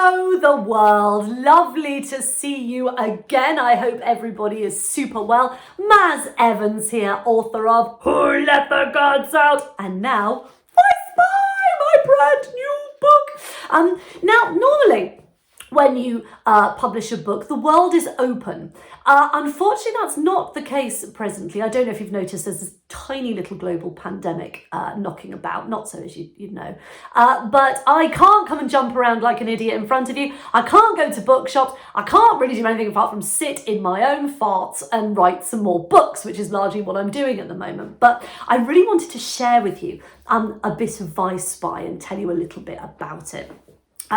Hello, the world. Lovely to see you again. I hope everybody is super well. Maz Evans here, author of Who Let the Gods Out? And now, I Spy, my brand new book. Now, normally, when you publish a book, the world is open. Unfortunately, that's not the case presently. I don't know if you've noticed there's this tiny little global pandemic knocking about, not so as you'd know. But I can't come and jump around like an idiot in front of you. I can't go to bookshops. I can't really do anything apart from sit in my own farts and write some more books, which is largely what I'm doing at the moment. But I really wanted to share with you a bit of Vi Spy and tell you a little bit about it.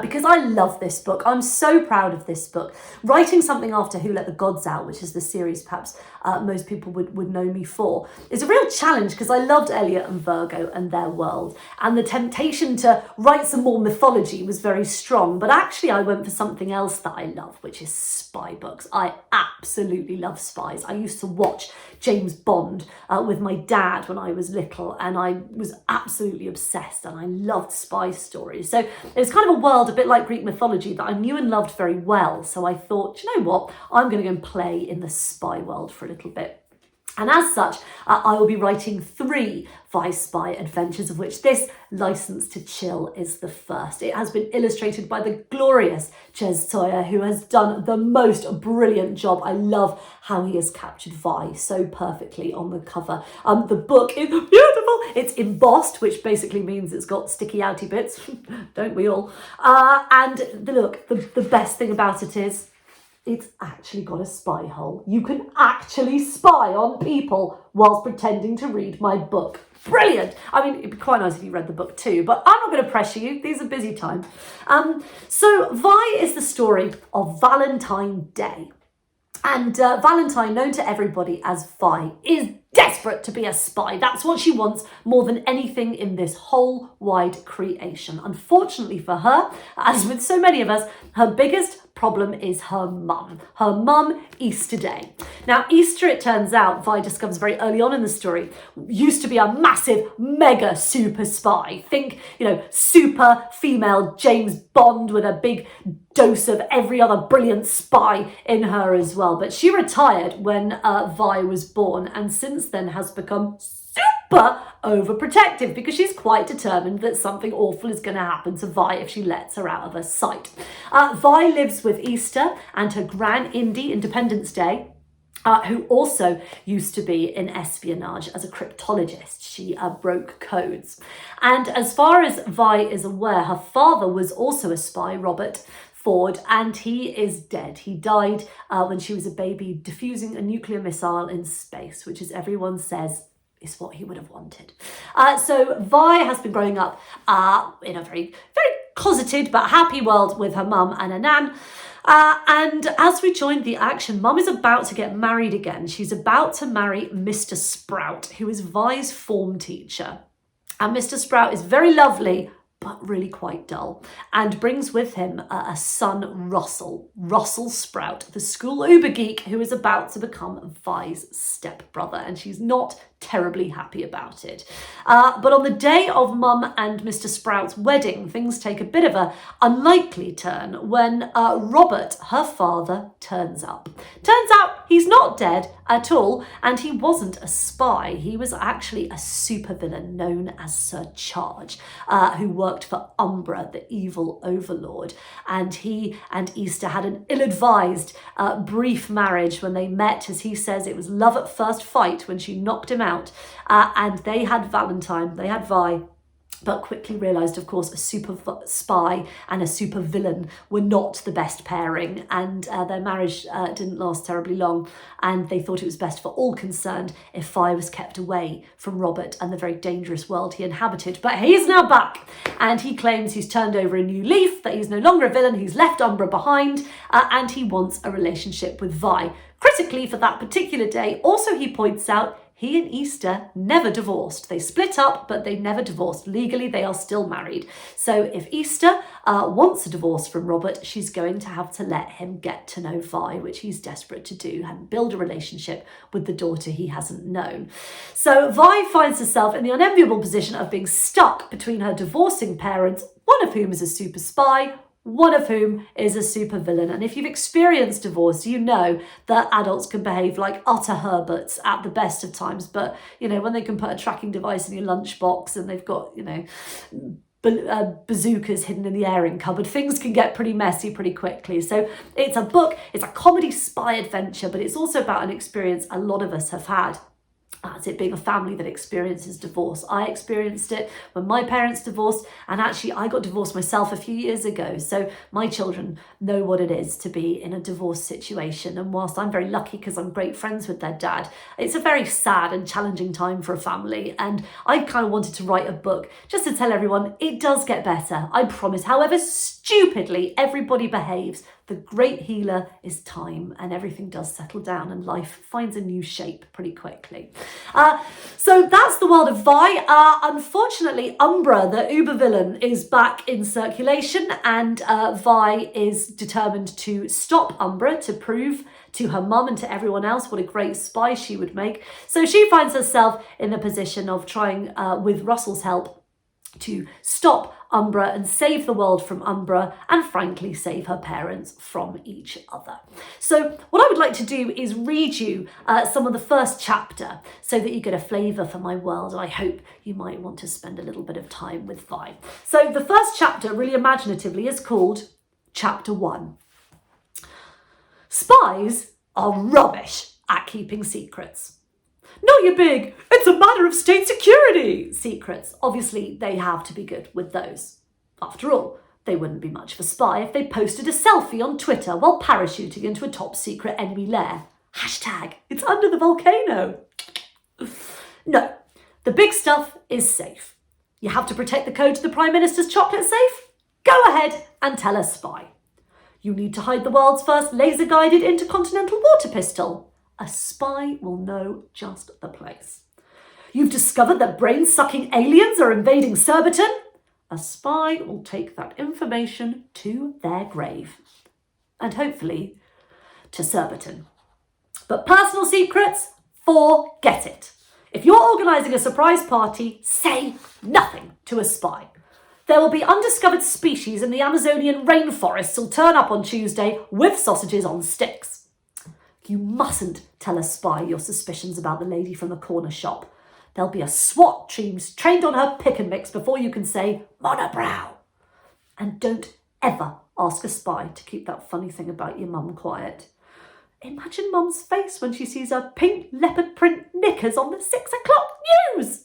Because I love this book. I'm so proud of this book. Writing something after Who Let the Gods Out, which is the series perhaps most people would know me for, is a real challenge because I loved Elliot and Virgo and their world. And the temptation to write some more mythology was very strong. But actually I went for something else that I love, which is spy books. I absolutely love spies. I used to watch James Bond with my dad when I was little, and I was absolutely obsessed, and I loved spy stories. So it was kind of a world a bit like Greek mythology that I knew and loved very well. So I thought, you know what, I'm going to go and play in the spy world for a little bit. And as such, I will be writing 3 Vi Spy adventures, of which this License to Chill is the first. It has been illustrated by the glorious Ches Sawyer, who has done the most brilliant job. I love how he has captured Vi so perfectly on the cover. The book is beautiful. It's embossed, which basically means it's got sticky outy bits. Don't we all? And the best thing about it is, it's actually got a spy hole. You can actually spy on people whilst pretending to read my book. Brilliant. I mean, it'd be quite nice if you read the book too, but I'm not going to pressure you. These are busy times. So Vi is the story of Valentine Day. And Valentine, known to everybody as Vi, is desperate to be a spy. That's what she wants more than anything in this whole wide creation. Unfortunately for her, as with so many of us, her biggest problem is her mum. Her mum, Easter Day. Now, Easter, it turns out, Vi discovers very early on in the story, used to be a massive, mega super spy. Think, super female James Bond with a big dose of every other brilliant spy in her as well. But she retired when Vi was born, and since then has become super overprotective because she's quite determined that something awful is going to happen to Vi if she lets her out of her sight. Vi lives with Easter and her gran Indy, Independence Day, who also used to be in espionage as a cryptologist. She broke codes. And as far as Vi is aware, her father was also a spy, Robert Ford, and he is dead. He died when she was a baby, defusing a nuclear missile in space, which, as everyone says, is what he would have wanted. So Vi has been growing up in a very, very closeted but happy world with her mum and her nan. And as we join the action, Mum is about to get married again. She's about to marry Mr. Sprout, who is Vi's form teacher. And Mr. Sprout is very lovely, but really quite dull, and brings with him a son, Russell Sprout, the school uber geek who is about to become Vi's stepbrother, and she's not terribly happy about it. But on the day of Mum and Mr. Sprout's wedding, things take a bit of a unlikely turn when Robert, her father, turns up. Turns out he's not dead at all, and he wasn't a spy. He was actually a supervillain known as Sir Charge, who worked for Umbra, the evil overlord. And he and Easter had an ill-advised brief marriage when they met. As he says, it was love at first fight when she knocked him out. And they had Valentine, they had Vi, but quickly realised, of course, a super spy and a super villain were not the best pairing, and their marriage didn't last terribly long, and they thought it was best for all concerned if Vi was kept away from Robert and the very dangerous world he inhabited. But he is now back, and he claims he's turned over a new leaf, that he's no longer a villain, he's left Umbra behind, and he wants a relationship with Vi. Critically, for that particular day, also he points out, he and Easter never divorced. They split up, but they never divorced. Legally, they are still married. So if Easter wants a divorce from Robert, she's going to have to let him get to know Vi, which he's desperate to do, and build a relationship with the daughter he hasn't known. So Vi finds herself in the unenviable position of being stuck between her divorcing parents, one of whom is a super spy, one of whom is a supervillain. And if you've experienced divorce, you know that adults can behave like utter herberts at the best of times. But, when they can put a tracking device in your lunchbox and they've got, bazookas hidden in the airing cupboard, things can get pretty messy pretty quickly. So it's a book, it's a comedy spy adventure, but it's also about an experience a lot of us have had. As it being a family that experiences divorce. I experienced it when my parents divorced, and actually I got divorced myself a few years ago. So my children know what it is to be in a divorce situation. And whilst I'm very lucky because I'm great friends with their dad, it's a very sad and challenging time for a family. And I kind of wanted to write a book just to tell everyone it does get better. I promise. However stupidly everybody behaves, the great healer is time, and everything does settle down and life finds a new shape pretty quickly. So that's the world of Vi. Unfortunately, Umbra, the uber villain, is back in circulation, and Vi is determined to stop Umbra to prove to her mum and to everyone else what a great spy she would make. So she finds herself in the position of trying, with Russell's help, to stop Umbra and save the world from Umbra, and frankly save her parents from each other. So what I would like to do is read you some of the first chapter so that you get a flavour for my world, and I hope you might want to spend a little bit of time with Vi. So the first chapter, really imaginatively, is called Chapter 1. Spies are rubbish at keeping secrets. No, you big, it's a matter of state security. Secrets, obviously they have to be good with those. After all, they wouldn't be much of a spy if they posted a selfie on Twitter while parachuting into a top secret enemy lair. Hashtag, it's under the volcano. No, the big stuff is safe. You have to protect the code to the Prime Minister's chocolate safe? Go ahead and tell a spy. You need to hide the world's first laser-guided intercontinental water pistol. A spy will know just the place. You've discovered that brain-sucking aliens are invading Surbiton? A spy will take that information to their grave. And hopefully to Surbiton. But personal secrets? Forget it. If you're organising a surprise party, say nothing to a spy. There will be undiscovered species in the Amazonian rainforests who'll turn up on Tuesday with sausages on sticks. You mustn't tell a spy your suspicions about the lady from the corner shop. There'll be a SWAT team trained on her pick and mix before you can say monobrow. And don't ever ask a spy to keep that funny thing about your mum quiet. Imagine mum's face when she sees her pink leopard print knickers on the 6 o'clock news.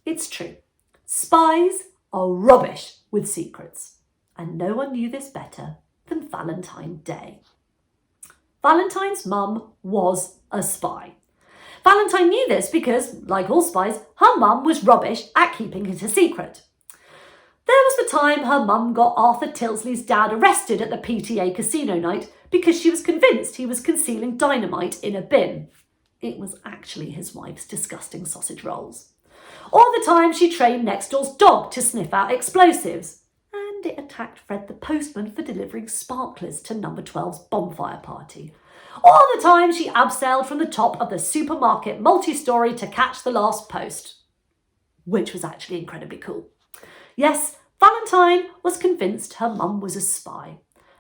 It's true. Spies are rubbish with secrets. And no one knew this better than Valentine's Day. Valentine's mum was a spy. Valentine knew this because, like all spies, her mum was rubbish at keeping it a secret. There was the time her mum got Arthur Tilsley's dad arrested at the PTA casino night because she was convinced he was concealing dynamite in a bin. It was actually his wife's disgusting sausage rolls. Or the time she trained next door's dog to sniff out explosives. And it attacked Fred the postman for delivering sparklers to number 12's bonfire party. Or the time she abseiled from the top of the supermarket multi-storey to catch the last post. Which was actually incredibly cool. Yes, Valentine was convinced her mum was a spy.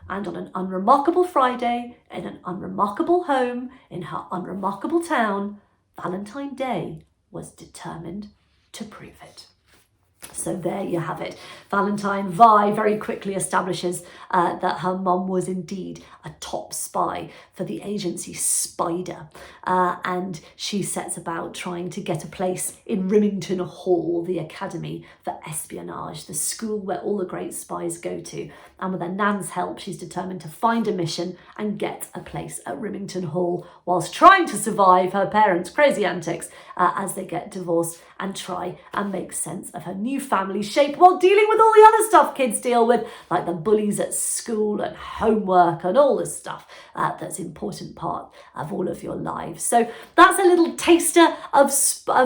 And on an unremarkable Friday, in an unremarkable home, in her unremarkable town, Valentine's Day was determined to prove it. So there you have it. Valentine Vi very quickly establishes that her mum was indeed a top spy for the agency Spider. And she sets about trying to get a place in Rimington Hall, the Academy for Espionage, the school where all the great spies go to. And with her nan's help, she's determined to find a mission and get a place at Rimington Hall whilst trying to survive her parents' crazy antics as they get divorced and try and make sense of her new family shape while dealing with all the other stuff kids deal with, like the bullies at school and homework and all this stuff that's an important part of all of your lives. So that's a little taster of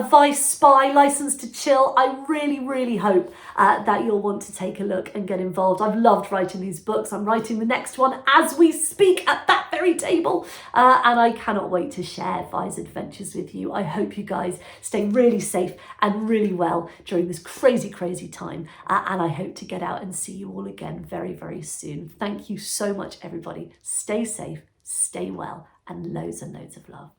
Vice Spy, License to Chill. I really, really hope that you'll want to take a look and get involved. I've loved writing these books. I'm writing the next one as we speak at that very fairy table. And I cannot wait to share Vi's adventures with you. I hope you guys stay really safe and really well during this crazi, crazy time. And I hope to get out and see you all again very, very soon. Thank you so much, everybody. Stay safe, stay well, and loads of love.